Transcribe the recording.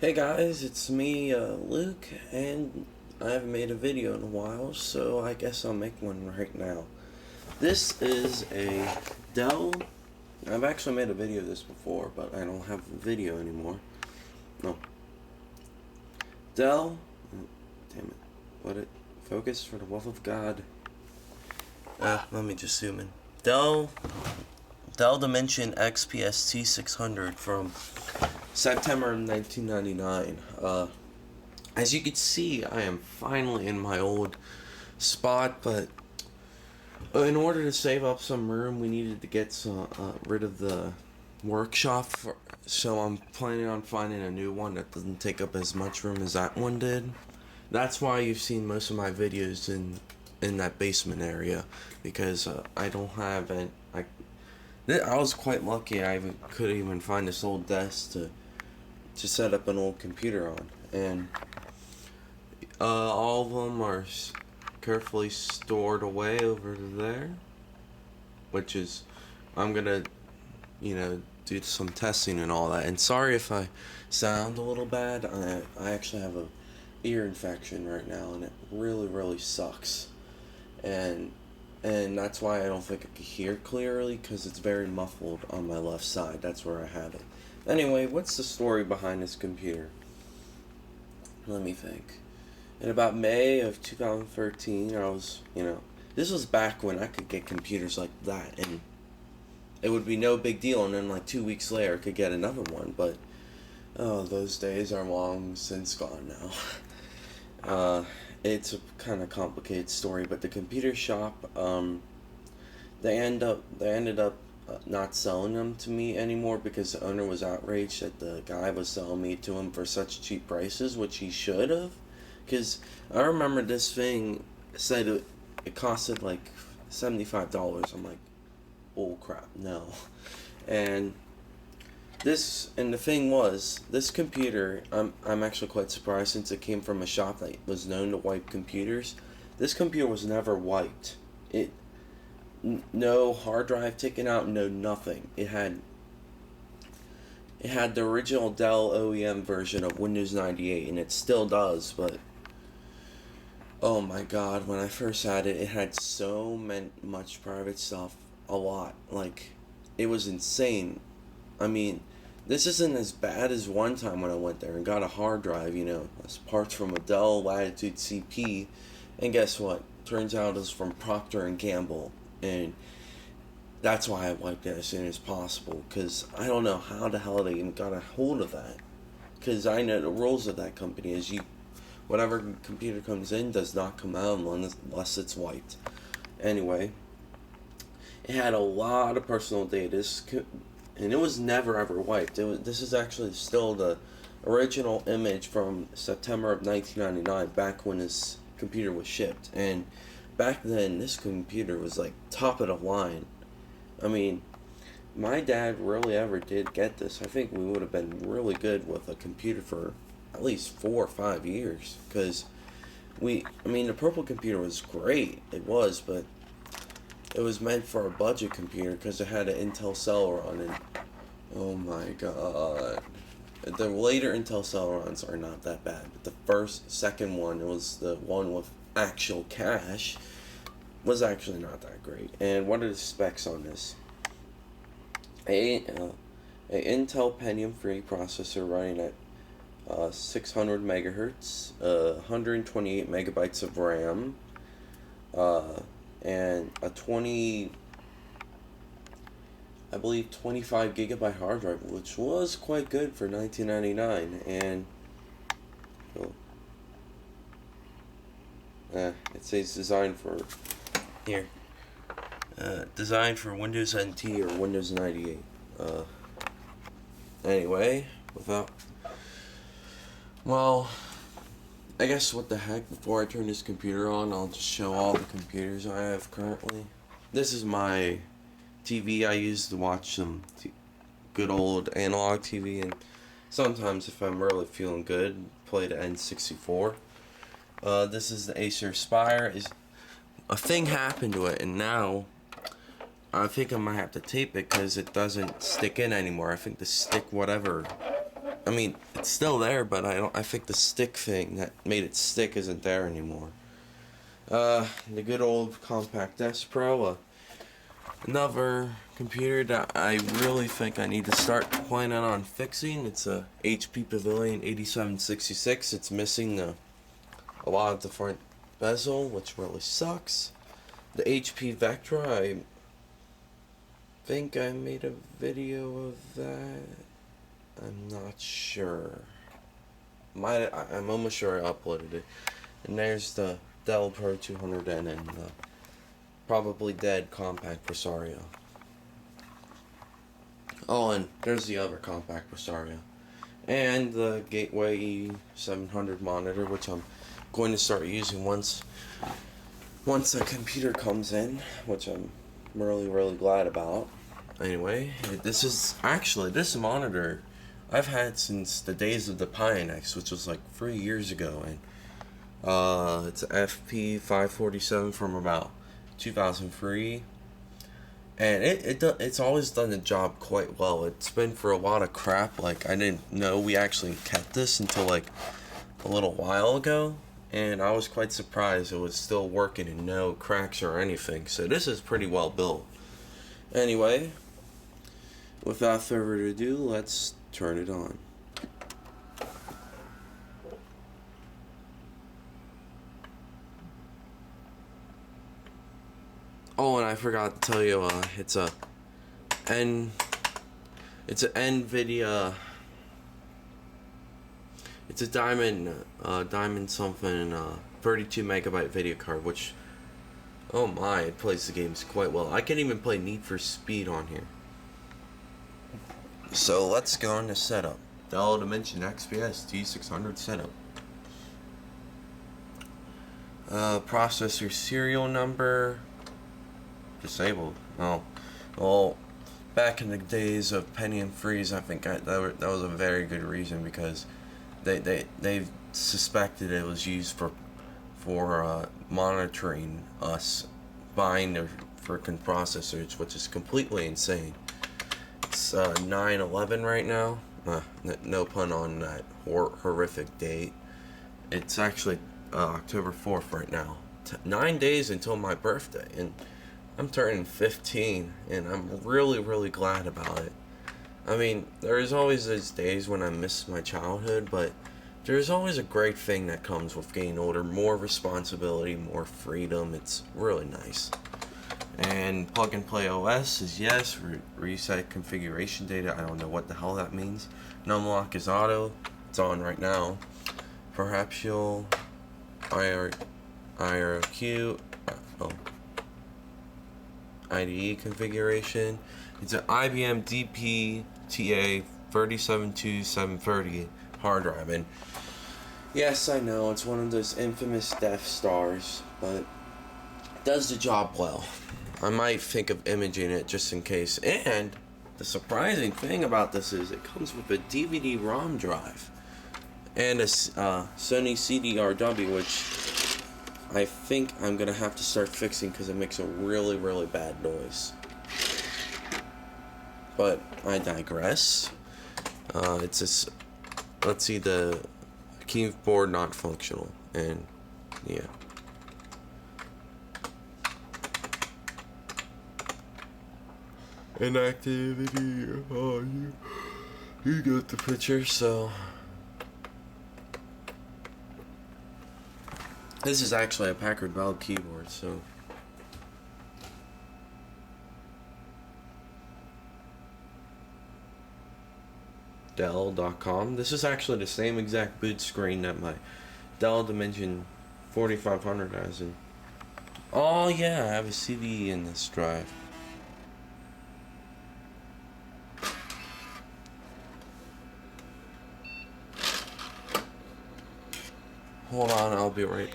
Hey guys, it's me, Luke, and I haven't made a video in a while, so I guess I'll make one right now. This is a Dell. I've actually made a video of this before, but I don't have a video anymore. No. Dell. Damn it. Let it focus for the love of God. Let me just zoom in. Dell Dimension XPS T600 from September of 1999. As you can see, I am finally in my old spot, but in order to save up some room, we needed to get rid of the workshop, so I'm planning on finding a new one that doesn't take up as much room as that one did. That's why you've seen most of my videos in that basement area, because I don't have an I was quite lucky. I could even find this old desk to set up an old computer on, and all of them are carefully stored away over there, which is I'm gonna do some testing and all that. And sorry if I sound a little bad. I actually have a ear infection right now, and it really sucks, and that's why I don't think I can hear clearly, because it's very muffled on my left side. That's where I have it. Anyway, what's the story behind this computer? Let me think. In about May of 2013, I was, this was back when I could get computers like that, and it would be no big deal, and then like 2 weeks later I could get another one, but, oh, those days are long since gone now. It's a kind of complicated story, but the computer shop, they ended up not selling them to me anymore, because the owner was outraged that the guy was selling me to him for such cheap prices, which he should have, because I remember this thing said it costed like $75. I'm like, oh crap, no. And the thing was, this computer, I'm actually quite surprised, since it came from a shop that was known to wipe computers. This computer was never wiped. No hard drive taken out, no nothing. It had the original Dell OEM version of Windows 98, and it still does, but oh my god, when I first had it, it had so much private stuff, a lot. Like, it was insane. I mean, this isn't as bad as one time when I went there and got a hard drive, as parts from a Dell Latitude CP, and guess what? Turns out it was from Procter and Gamble, and that's why I wiped it as soon as possible, because I don't know how the hell they even got a hold of that, because I know the rules of that company is whatever computer comes in does not come out unless it's wiped. Anyway, it had a lot of personal data, and it was never ever wiped. This is actually still the original image from September of 1999, back when this computer was shipped. And back then, this computer was like top of the line. I mean, my dad really ever did get this. I think we would have been really good with a computer for at least 4 or 5 years, because the purple computer was great. It was, but it was meant for a budget computer, because it had an Intel Celeron, and oh my god. The later Intel Celerons are not that bad, but the second one, it was the one with actual cache, was actually not that great. And what are the specs on this? A Intel Pentium 3 processor running at 600 megahertz, 128 megabytes of RAM, and a 25 gigabyte hard drive, which was quite good for 1999. And it says designed for designed for Windows NT or Windows 98. Anyway, I guess what the heck, before I turn this computer on, I'll just show all the computers I have currently. This is my TV I use to watch some good old analog TV, and sometimes if I'm really feeling good, play the N64. This is the Acer Spire. A thing happened to it, and now I think I might have to tape it because it doesn't stick in anymore. I think the stick whatever I mean, it's still there, but I think the stick thing that made it stick isn't there anymore. The good old Compact S Pro, another computer that I really think I need to start planning on fixing. It's a HP Pavilion 8766. It's missing a lot of the front bezel, which really sucks. The HP Vectra, I think I made a video of that. I'm not sure. I'm almost sure I uploaded it. And there's the Dell Pro 200N and the probably dead Compact Presario. Oh, and there's the other Compact Presario. And the Gateway 700 monitor, which I'm going to start using once a computer comes in, which I'm really glad about. Anyway, this monitor I've had since the days of the Pionex, which was like 3 years ago, and it's an FP547 from about 2003, and it's always done the job quite well. It's been for a lot of crap. Like, I didn't know we actually kept this until like a little while ago, and I was quite surprised it was still working and no cracks or anything. So this is pretty well built. Anyway, without further ado, let's turn it on. Oh, and I forgot to tell you, it's an NVIDIA. It's a diamond something 32 megabyte video card, which, oh my, it plays the games quite well. I can even play Need for Speed on here. So let's go into setup. Dell Dimension XPS T600 setup. Processor serial number disabled. Oh, well, back in the days of Penny and Freeze, I think that was a very good reason, because they suspected it was used for monitoring us buying their freaking processors, which is completely insane. It's 9/11 right now. No pun on that horrific date. It's actually October 4th right now. 9 days until my birthday, and I'm turning 15, and I'm really glad about it. I mean, there's always those days when I miss my childhood, but there's always a great thing that comes with getting older. More responsibility, more freedom. It's really nice. And plug and play OS is yes. Reset configuration data, I don't know what the hell that means. Numlock is auto. It's on right now. Perhaps you'll IRQ. IDE configuration. It's an IBM DP-TA 372-730 hard drive, and yes, I know it's one of those infamous Death Stars, but it does the job well. I might think of imaging it just in case. And the surprising thing about this is it comes with a DVD-ROM drive and a Sony CDRW, which I think I'm gonna have to start fixing because it makes a really bad noise. But I digress. Let's see, the keyboard not functional, and yeah. Inactivity. Oh, you got the picture. So this is actually a Packard Bell keyboard, so Dell.com. This is actually the same exact boot screen that my Dell Dimension 4500 has. And oh yeah, I have a CD in this drive. Hold on, I'll be right